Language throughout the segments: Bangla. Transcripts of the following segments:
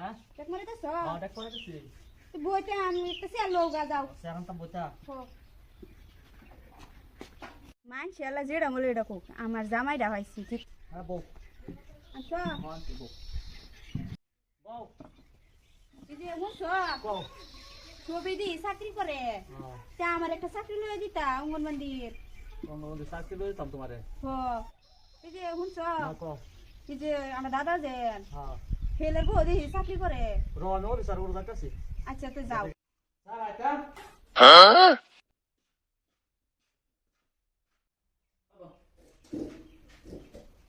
হ্যাঁ দেখ মারে দেছ ডাক করে দিছি তো বইতে আমি একটা সে লোগা যাও এখন তো বইতা মানছি আল্লাহ যেটা বলে এটা কোক আমার জামাইটা হইছে ঠিক হ্যাঁ বউ আচ্ছা হ্যাঁ বউ বউ এই যে মুছ বউ ছবি দি চাকরি করে তা আমার একটা চাকরি লয়ে দিতা অঙ্গনবাড়ির বন্ধু চাকরি লইতাম তোমারে হ এই যে হুনছ কও এই যে আমার দাদা যে হ্যাঁ ফেলের বউ দি চাকরি করে রন ওর স্যার ওর যাইতাছি আচ্ছা তো যাও স্যার আইতা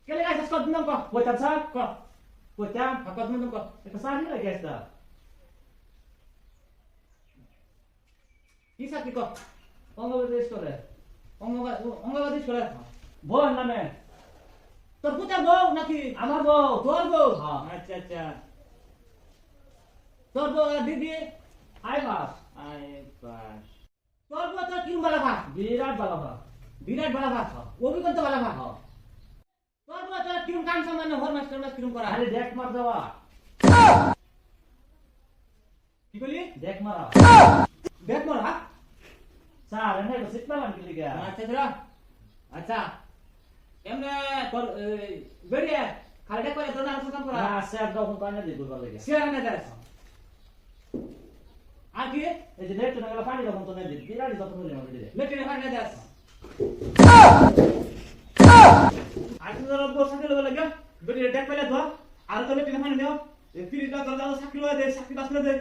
কেলে গাইছ কত দিন কো বইতাম স্যার কো বইতাম কত দিন কো এটা স্যার নিয়ে গেছতা কি চাকরি কর অঙ্গবাদী করে অঙ্গবাদী করে বউ নামে তোর পুতার বউ নাকি আমার বউ তোর বউ আচ্ছা আচ্ছা তোর বউ দিদি আই পাস তোর বউ তোর কিরম বালা ভাত বিরাট বালা ভাত অভিজ্ঞতা তো বালা ভাত তোর বউ তোর কিরম কাম সামান্য হর মাস্টার কিরম করা আরে দেখ মার দেওয়া কি বলি দেখ মারা স্যার এনে বসে পালাম কি লিগা আচ্ছা ধরা আচ্ছা এমনে তোর বেরিয়ে খালটা করে তোর নাম কাম করা না স্যার দাও কোন পানি দিব বলে লাগে স্যার না দাও আর কি এই যে লেট না গেল পানি দাও কোন না দিব বিরাট যত বলে আমাকে দিলে লেট না পানি দাও আর তোর বসে গেল বলে লাগে বেরিয়ে ডেক পেলে দাও আর তো লেট না পানি দাও এই ফিরিটা দাও সাকরি দে সাকরি বাস করে দে